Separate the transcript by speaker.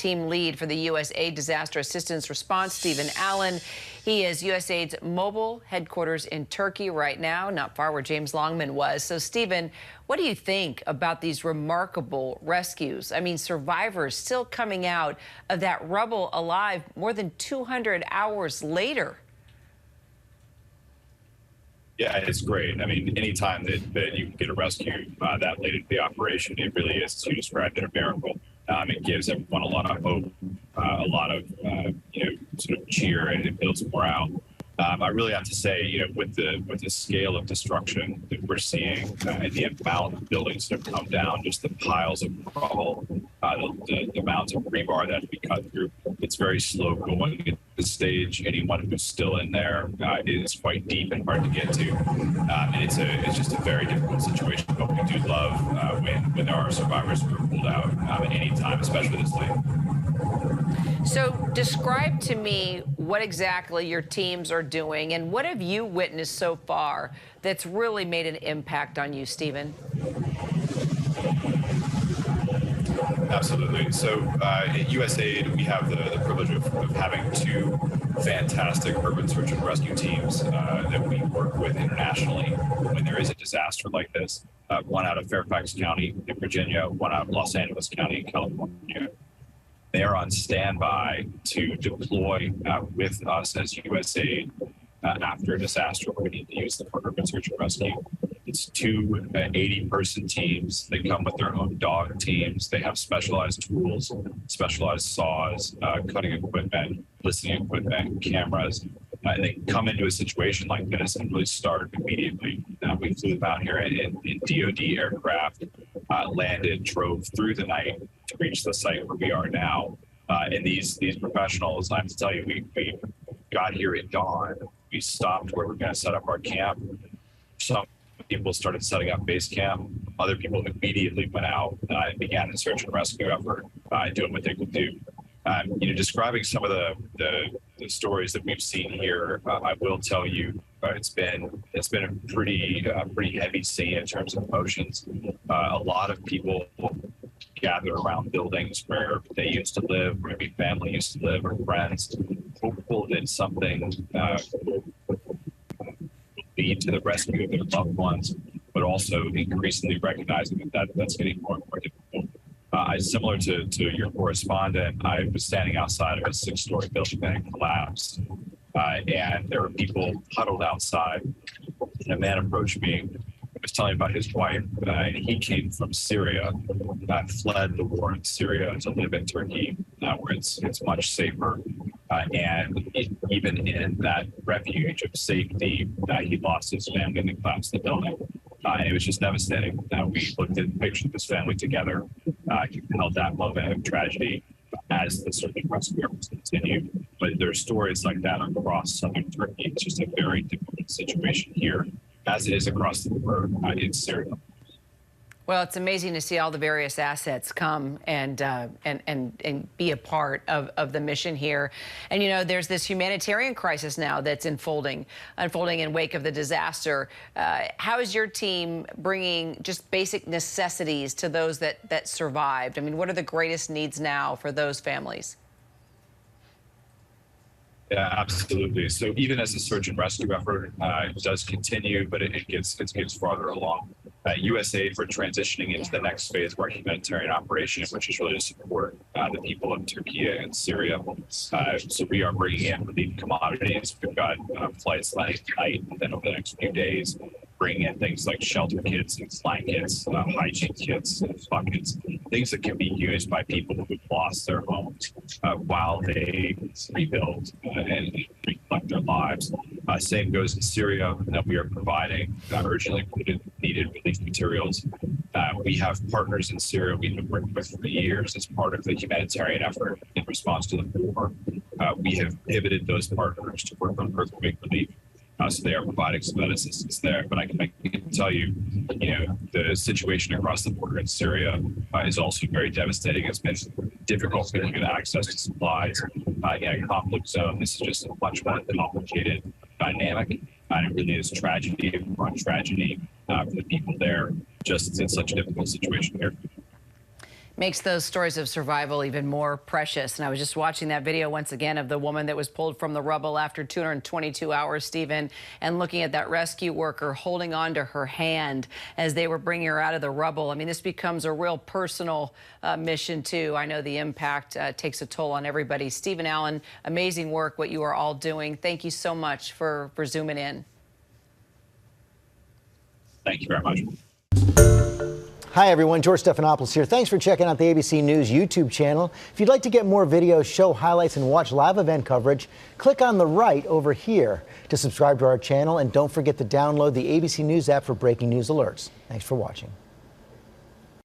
Speaker 1: team lead for the USAID Disaster Assistance Response, Stephen Allen. He is USAID's mobile headquarters in Turkey right now, not far where James Longman was. So, Stephen, what do you think about these remarkable rescues? I mean, survivors still coming out of that rubble alive more than 200 hours later.
Speaker 2: Yeah, it's great. I mean, anytime that you can get a rescue that late into the operation, it really is, as you described it, a miracle. It gives everyone a lot of hope, a lot of sort of cheer, and it builds morale. I really have to say, with the scale of destruction that we're seeing and the amount of buildings that have come down, just the piles of rubble, the amounts of rebar that have been cut through, it's very slow going at this stage. Anyone who's still in there is quite deep and hard to get to. And it's just a very difficult situation, but we do love when there are survivors who are pulled out at any time, especially this late.
Speaker 1: So describe to me what exactly your teams are doing, and what have you witnessed so far that's really made an impact on you, Stephen?
Speaker 2: Absolutely. So at USAID, we have the privilege of having two fantastic urban search and rescue teams that we work with internationally when there is a disaster like this. One out of Fairfax County in Virginia, one out of Los Angeles County in California. They are on standby to deploy with us as USAID after a disaster where we need to use them for urban search and rescue. It's two 80-person teams. They come with their own dog teams. They have specialized tools, specialized saws, cutting equipment, listening equipment, cameras. And they come into a situation like this and really start immediately. We flew them out here in DoD aircraft, landed, drove through the night to reach the site where we are now. And these professionals, I have to tell you, we got here at dawn. We stopped where we're going to set up our camp. Some people started setting up base camp. Other people immediately went out and began the search and rescue effort, doing what they could do. Describing some of the stories that we've seen here, I will tell you, it's been a pretty heavy scene in terms of emotions. A lot of people gather around buildings where they used to live, where maybe family used to live, or friends, hopeful that something will lead to the rescue of their loved ones, but also increasingly recognizing that's getting more and more difficult. Similar to your correspondent, I was standing outside of a 6-story building that had collapsed, and there were people huddled outside. And a man approached me, was telling me about his wife, and he came from Syria, fled the war in Syria to live in Turkey, where it's much safer. And even in that refuge of safety, he lost his family in the collapse of the building. And it was just devastating. We looked at pictures of his family together, held that moment of tragedy as the search and rescue efforts continue. But there are stories like that across southern Turkey. It's just a very difficult situation here, as it is across the board in Syria.
Speaker 1: Well, it's amazing to see all the various assets come and be a part of the mission here. And, there's this humanitarian crisis now that's unfolding in wake of the disaster. How is your team bringing just basic necessities to those that survived? I mean, what are the greatest needs now for those families?
Speaker 2: Yeah, absolutely. So even as the search and rescue effort does continue, but it gets farther along. USAID, we're transitioning into the next phase of our humanitarian operation, which is really to support the people of Turkey and Syria. So we are bringing in relief commodities. We've got flights landing tonight, and then over the next few days, bringing in things like shelter kits and blankets, hygiene kits, buckets, things that can be used by people who've lost their homes while they rebuild and reflect their lives. Same goes in Syria, that we are providing urgently needed relief materials. We have partners in Syria we've been working with for years as part of the humanitarian effort in response to the war. We have pivoted those partners to work on earthquake relief. So they are providing some of that assistance there. But I can tell you, the situation across the border in Syria is also very devastating. It's been difficult to get access to supplies in a conflict zone. This is just a much more complicated dynamic. And it really is tragedy upon tragedy for the people there. Just it's such a difficult situation here.
Speaker 1: Makes those stories of survival even more precious. And I was just watching that video once again of the woman that was pulled from the rubble after 222 hours, Stephen, and looking at that rescue worker holding on to her hand as they were bringing her out of the rubble. I mean, this becomes a real personal mission, too. I know the impact takes a toll on everybody. Stephen Allen, amazing work, what you are all doing. Thank you so much for zooming in.
Speaker 2: Thank you very much.
Speaker 3: Hi, everyone. George Stephanopoulos here. Thanks for checking out the ABC News YouTube channel. If you'd like to get more videos, show highlights, and watch live event coverage, click on the right over here to subscribe to our channel. And don't forget to download the ABC News app for breaking news alerts. Thanks for watching.